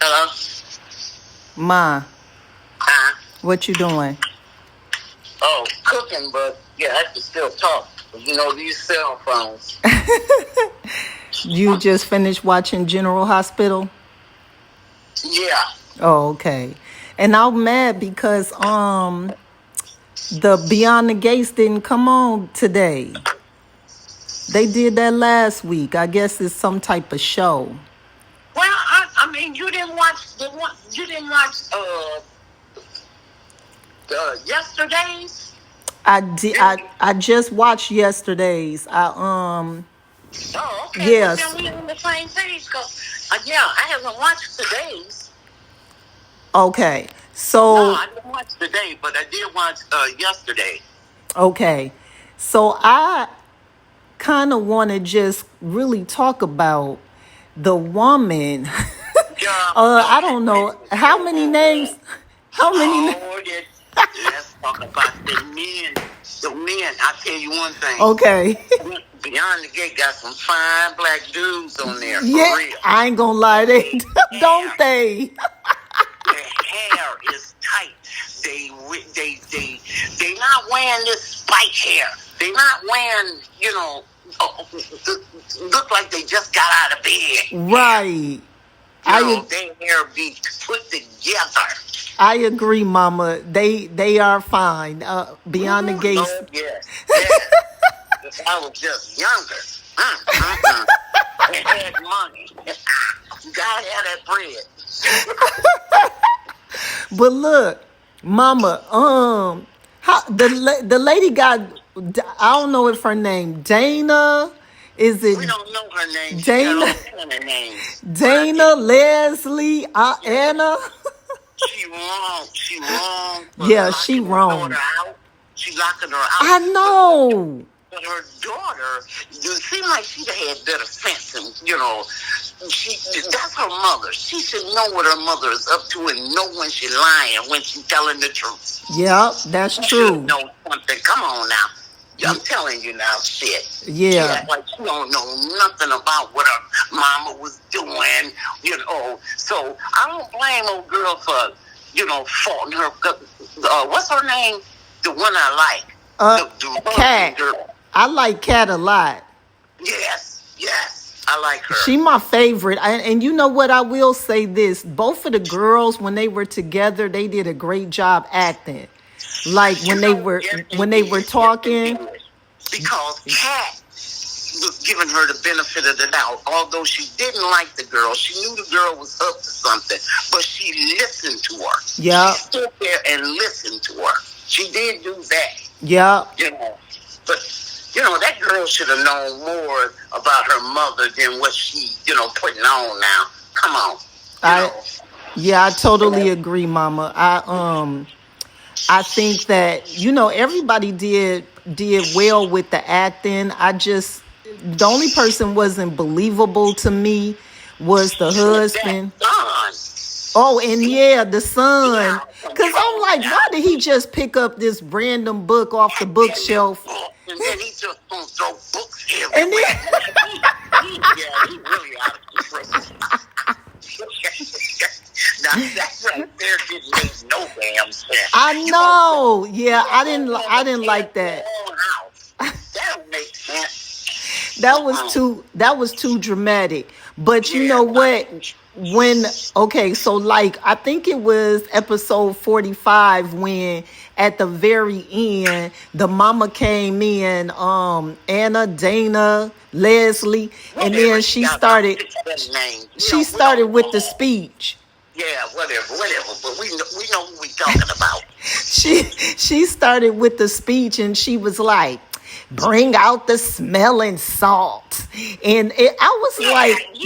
Hello? Ma, Huh? what you doing? Oh, cooking, but yeah, I can still talk. You know, these cell phones. You just finished watching General Hospital? Yeah. Oh, okay. And I'm mad because the Beyond the Gates didn't come on today. They did that last week. I guess it's some type of show. Well, I mean, you didn't watch the one. You didn't watch yesterday's. I did. I just watched yesterday's. Oh, okay. Well, then Yes. we on the same page. Cause yeah, I haven't watched today's. Okay. No, So I didn't watch today, but I did watch yesterday. okay. So I kind of want to just really talk about the woman. Yeah. I Okay. don't Wait. know how many names. How many? Oh, yeah. Let's talk about the men. The men. I tell you one thing. Okay. Beyond the Gate got some fine black dudes on there, Yeah, for real. I ain't gonna lie. They Hair, don't they? their hair is tight. They not wearing this spike hair. They not wearing, look like they just got out of bed. Right. Their hair be put together. I agree, Mama. They are fine. Beyond the Gates. Oh, yes. If I was just younger. And had money. You gotta have that bread. But look, Mama, how the lady got, I don't know if her name Dana, is We it don't know her name. She Dana, got all kind of names. Dana, Leslie, Anna? She wrong. She wrong. For Yeah, she locking her wrong. daughter out. She locking her out. I know. But her daughter, it seemed like she'd had better sense, and that's her mother. She should know what her mother is up to and know when she's lying, when she's telling the truth. Yep, that's She true. should know something. Come on now. I'm telling you now, shit. She Yeah. act like she don't know nothing about what her mama was doing, So I don't blame old girl for, faulting her. What's her name? The one I like. The Cat. girl. I like Cat a lot. Yes, I like her. She my favorite. And you know what? I will say this. Both of the girls, when they were together, they did a great job acting. Like when they were talking. Because Kat was giving her the benefit of the doubt. Although she didn't like the girl, she knew the girl was up to something, but she listened to her. Yeah. She stood there and listened to her. She did do that. Yeah. But that girl should have known more about her mother than what she, putting on now. Come on. I totally agree, Mama. I think that everybody did well with the acting. The only person wasn't believable to me was the husband. Oh, and the son. Because I'm like, why did he just pick up this random book off the bookshelf? And then he just gonna throw books everywhere. And he really out of control. Now that right there didn't make no damn sense. I know. Yeah, I didn't like that. That don't make sense. That was too dramatic. But you know what? So like I think it was episode 45 when at the very end the mama came in, Anna, Dana, Leslie, and then she started with the speech. Yeah, whatever. But we know who we talking about. She started with the speech and she was like, bring out the smelling salt. And I was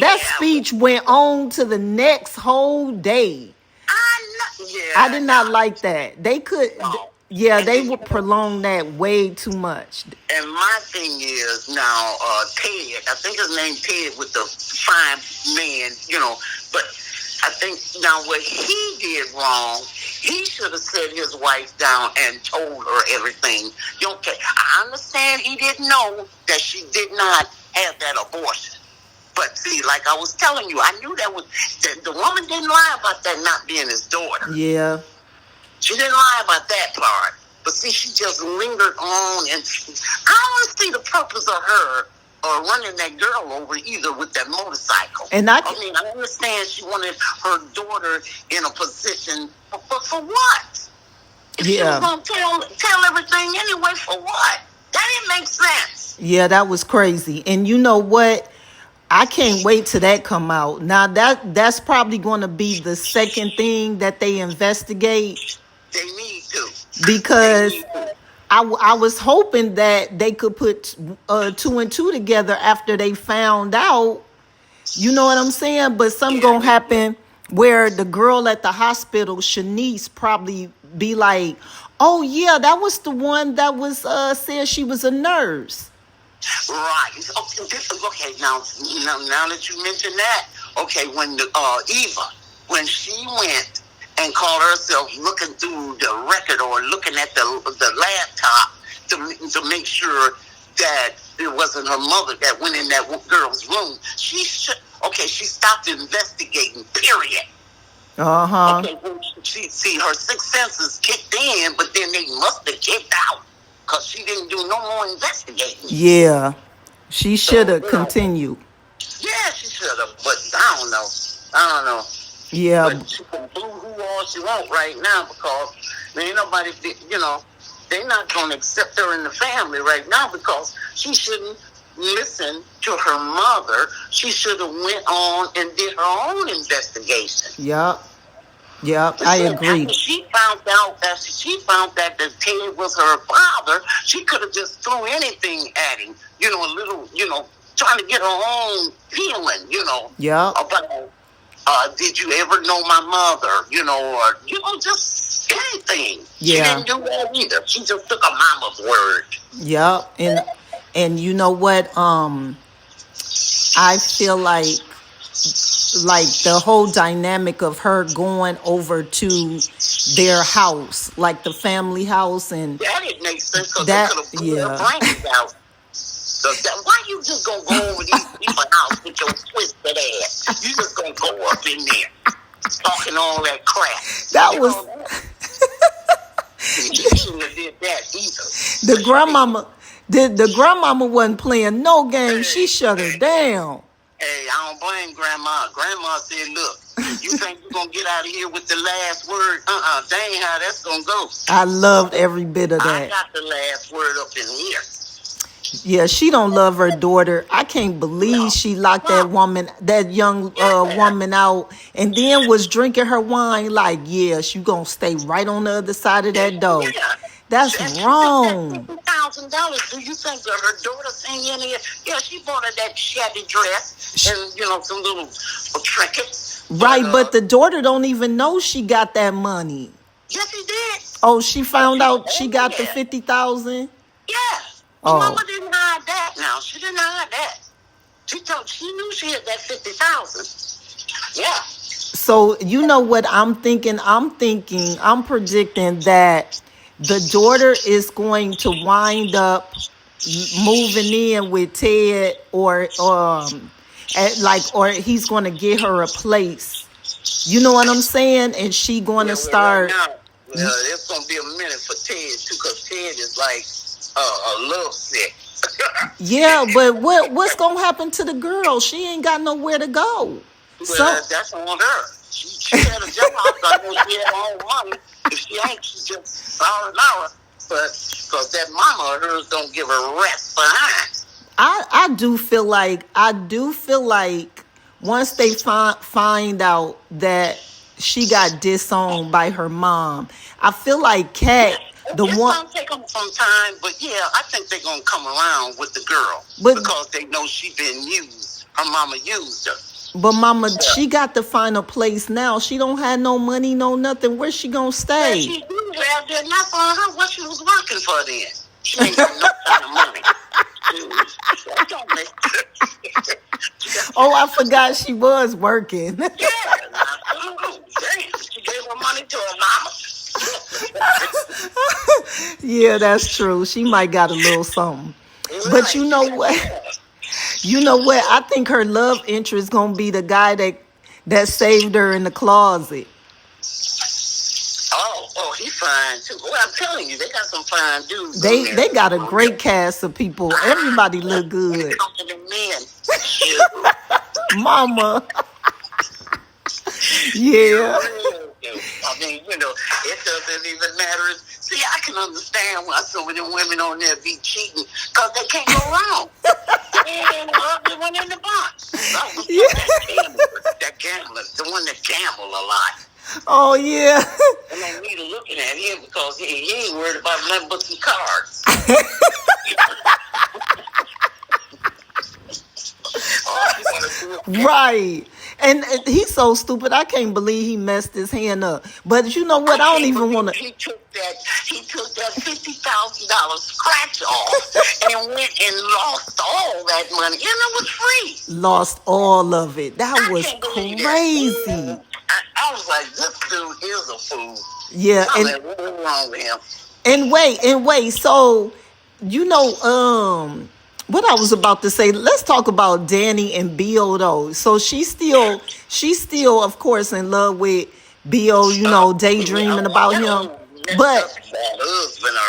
that speech went on to the next whole day. I did not like that. They could, they would prolong that way too much. And my thing is now, Ted, I think his name Ted with the fine man, but I think now what he did wrong, he should have set his wife down and told her everything. Okay, I understand he didn't know that she did not have that abortion. But see, like I was telling you, I knew that was the woman didn't lie about that not being his daughter. Yeah. She didn't lie about that part. But see, she just lingered on, and I don't see the purpose of her running that girl over either with that motorcycle. And I mean, I understand she wanted her daughter in a position, but for what? If she was going to tell everything anyway, for what? That didn't make sense. Yeah, that was crazy. And you know what? I can't wait till that come out. Now that's probably going to be the second thing that they investigate. They need to. Because I was hoping that they could put 2 and 2 together after they found out. You know what I'm saying? But something gonna happen where the girl at the hospital, Shanice, probably be like, "Oh yeah, that was the one that was said she was a nurse." Right. Okay. Now that you mention that, okay, when Eva, when she went and called herself looking through the record or looking at the laptop to make sure that it wasn't her mother that went in that girl's room, she stopped investigating. Period. Okay, see, her sixth senses kicked in, but then they must have kicked out because she didn't do no more investigating. Yeah, she should have continued. Yeah, she should have, but I don't know. Yeah. But she can do who all she wants right now because there ain't nobody, they're not going to accept her in the family right now because she shouldn't listen to her mother. She should have went on and did her own investigation. Yeah, I agree. After she found out that Ted was her father, she could have just threw anything at him, a little, trying to get her own feeling, about did you ever know my mother, or, just anything. Yeah. She didn't do that either. She just took a mama's word. Yeah, and you know what? I feel like the whole dynamic of her going over to their house, like the family house, and that didn't make sense because they could have blew her brains out. Why you just gonna go over these people's house with your twisted ass? You just gonna go up in there talking all that crap. That was. You shouldn't have did that either. The grandmama. The grandmama wasn't playing no game. She shut her down. Hey, I don't blame Grandma. Grandma said, look, you think you're going to get out of here with the last word? That ain't how that's going to go. I loved every bit of that. I got the last word up in here. Yeah, she don't love her daughter. I can't believe she locked that young woman out and then was drinking her wine like, yes, you going to stay right on the other side of that door. Yeah. That's wrong. $50,000. Do you think that her daughter seen any? Yeah, she bought her that shabby dress and some little trinkets. Right, but the daughter don't even know she got that money. Yes, she did. Oh, she found out she got the $50,000. Yeah. Mama didn't hide that. Now she didn't hide that. She knew she had that $50,000. Yeah. So you know what I'm thinking? I'm predicting that the daughter is going to wind up moving in with Ted, or he's going to get her a place. You know what I'm saying? And she going to start. Right now, it's going to be a minute for Ted too, because Ted is like a love sick. Yeah, but what's going to happen to the girl? She ain't got nowhere to go. Well, that's on her. She had a job. I know she had her own money. If she ain't, she just sorry Laura. But because that mama of hers don't give her rest behind. I do feel like once they find out that she got disowned by her mom, I feel like Kat, it's gonna take them some time, but yeah, I think they're gonna come around with the girl because they know she been used. Her mama used her. But mama, she got to find a place now. She don't have no money, no nothing. Where's she gonna stay? Yeah, she do have that. That's on her. What she was working for then? She ain't got no kind of money. Oh, I forgot she was working. Yeah, she gave her money to her mama. Yeah, that's true. She might got a little something. But you know what? You know what? I think her love interest gonna be the guy that saved her in the closet. Oh, he's fine too. Well, I'm telling you, they got some fine dudes on They there. they got a great cast of people. Everybody look When it good. comes to the men, shoot, Mama. you Yeah. really do. I mean, it doesn't even matter. See, I can understand why some of them women on there be cheating because they can't go wrong. And the one in the box. That was Yeah. that gambler, the one that gamble a lot. Oh yeah. And I need to looking at him because he ain't worried about nothing but some cards. All you gotta do is Right. And he's so stupid. I can't believe he messed his hand up. But you know what? I don't even want to. He took that $50,000 scratch off and went and lost all that money, and it was free. Lost all of it. That I was can't believe crazy. that. I was like, this dude is a fool. Yeah. Something wrong with him. And wait. So, what I was about to say. Let's talk about Danny and Bill though. So she's still, of course, in love with Bill. Daydreaming about him. But Husband of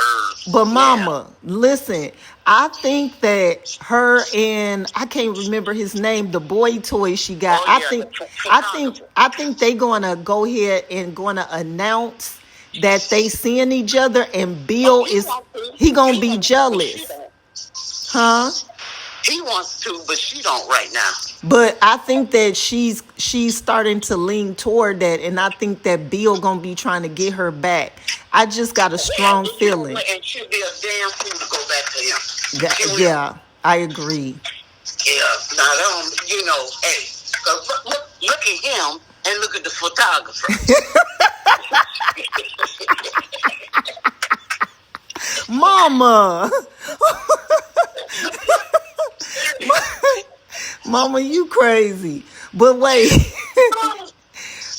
hers. Mama, listen. I think that her and I can't remember his name, the boy toy she got. Oh, I yeah, think the I think I think they gonna go ahead and gonna announce that they seeing each other, and Bill he gonna be jealous. Huh? He wants to, but she don't right now. But I think that she's starting to lean toward that, and I think that Bill gonna be trying to get her back. I just got a strong feeling. And she'll be a damn fool to go back to him. Yeah, I agree. Yeah, now hey, look at him and look at the photographer. Mama. Mama, you crazy. But wait.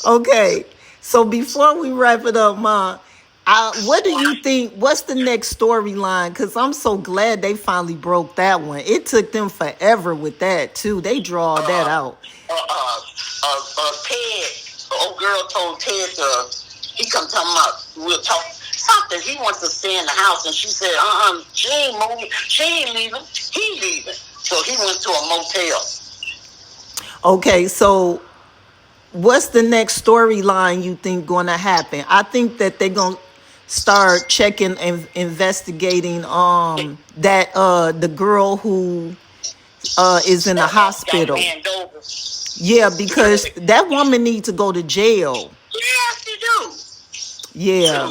Okay. So before we wrap it up, Ma, what do you think? What's the next storyline? Because I'm so glad they finally broke that one. It took them forever with that, too. They draw that out. Ted, old girl told Ted he come talking about, we'll talk something. He wants to stay in the house, and she said, she ain't moving. She ain't leaving. He leaving. So he went to a motel. Okay, so what's the next storyline you think going to happen? I think that they're going to start checking and investigating that the girl who is in the hospital. Yeah, because that woman needs to go to jail. Yes, you do. Yeah.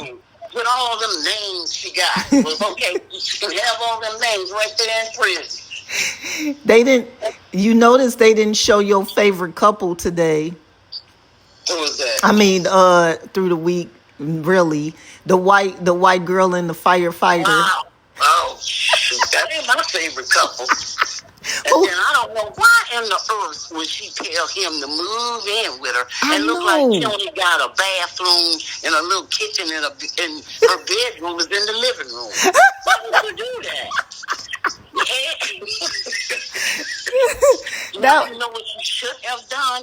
With all them names she got. Was okay. She can have all them names right there in prison. They didn't. You notice they didn't show your favorite couple today. Who was that? I mean, through the week, really, the white girl and the firefighter. Wow. Oh, shoot, that ain't my favorite couple. And then I don't know why in the earth would she tell him to move in with her and look like she only got a bathroom and a little kitchen and her bedroom was in the living room. Why would you do that? You know what you should have done?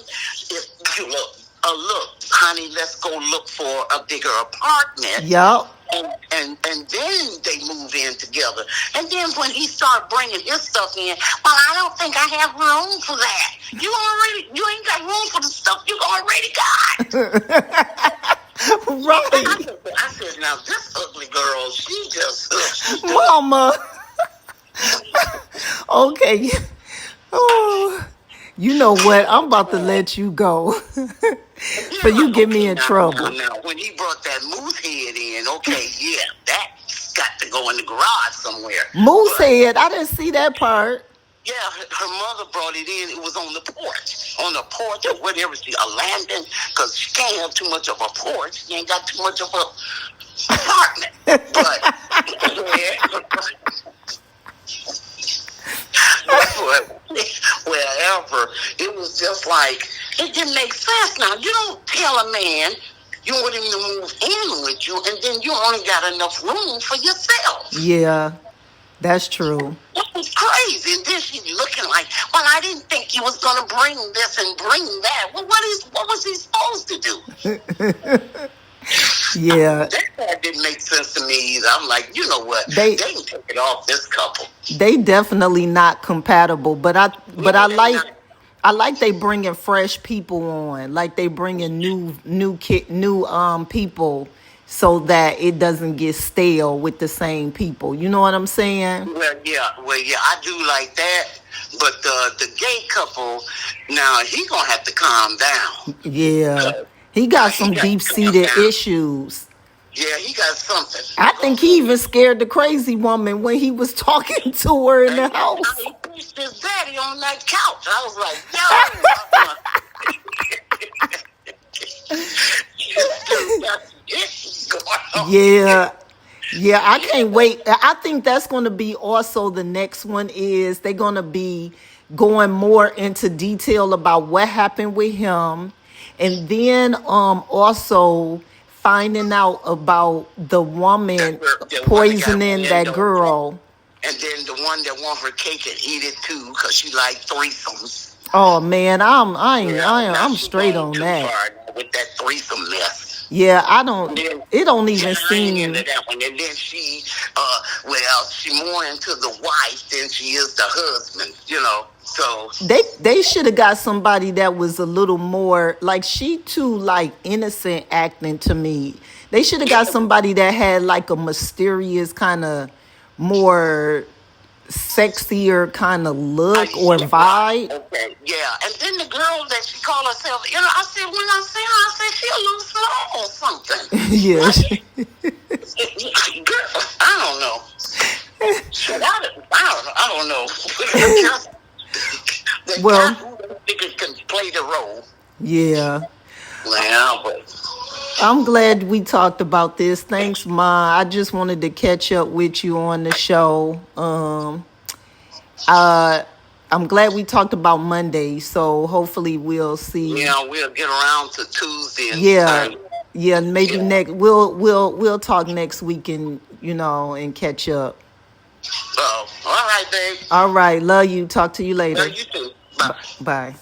If you look, honey, let's go look for a bigger apartment. Yup. And then they move in together. And then when he started bringing his stuff in, well, I don't think I have room for that. You ain't got room for the stuff you already got. Right. I said, now this ugly girl, she just Mama. Okay. Oh, you know what? I'm about to let you go. So you get me in trouble. Now, when he brought that moose head in, okay, yeah, that's got to go in the garage somewhere. Moose head? I didn't see that part. Yeah, her mother brought it in. It was on the porch or whatever. A landing, because she can't have too much of a porch. She ain't got too much of a apartment. But wherever, it was just like, it didn't make sense. Now, you don't tell a man you want him to move in with you, and then you only got enough room for yourself. Yeah. That's true. That was crazy. And then she's looking like, well, I didn't think you was gonna bring this and bring that. Well, what was he supposed to do? Yeah. That part didn't make sense to me either. I'm like, you know what? They They can take it off this couple. they definitely not compatible, but No, they not. I like they bringing fresh people on, like they bringing new people, so that it doesn't get stale with the same people. You know what I'm saying? Well, yeah, I do like that. But the gay couple, now he gonna have to calm down. Yeah, he Now got he some got to deep calm seated down. issues. Yeah, he got something I think he going on. even scared the crazy woman when he was talking to her in And the that's how house. he pushed his daddy on that couch. I was like, yo, this dude got some issues going on. Yeah. Yeah, I can't wait. I think that's going to be also the next one is they're going to be going more into detail about what happened with him, and then also finding out about the woman The one that got poisoning and that girl. and then the one that want her cake and eat it too because she like threesomes. Oh man, Now I'm she straight going on too that. far now with that threesome mess. Yeah, And then, it don't yeah, even I ain't into seem. that one. And then she more into the wife than she is the husband, you know. So, They should have got somebody that was a little more like she too like innocent acting to me. They should have got yeah, somebody that had like a mysterious kind of more sexier kind of look or right, vibe. okay, yeah. And then the girl that she called herself, you know, I said, when I see her, I said, she a little small or something. Yeah. Like, girl, I don't know. Shit, I don't know. The guy Well, who figure can play the role. yeah. Well, but I'm glad we talked about this. Thanks, Ma. I just wanted to catch up with you on the show. Uh I'm glad we talked about Monday, so hopefully we'll see. yeah, we'll get around to Tuesday and Yeah, yeah, maybe yeah. next we'll talk next week and and catch up. All right, babe. All right, love you. Talk to you Well, later. you too. Bye. Bye.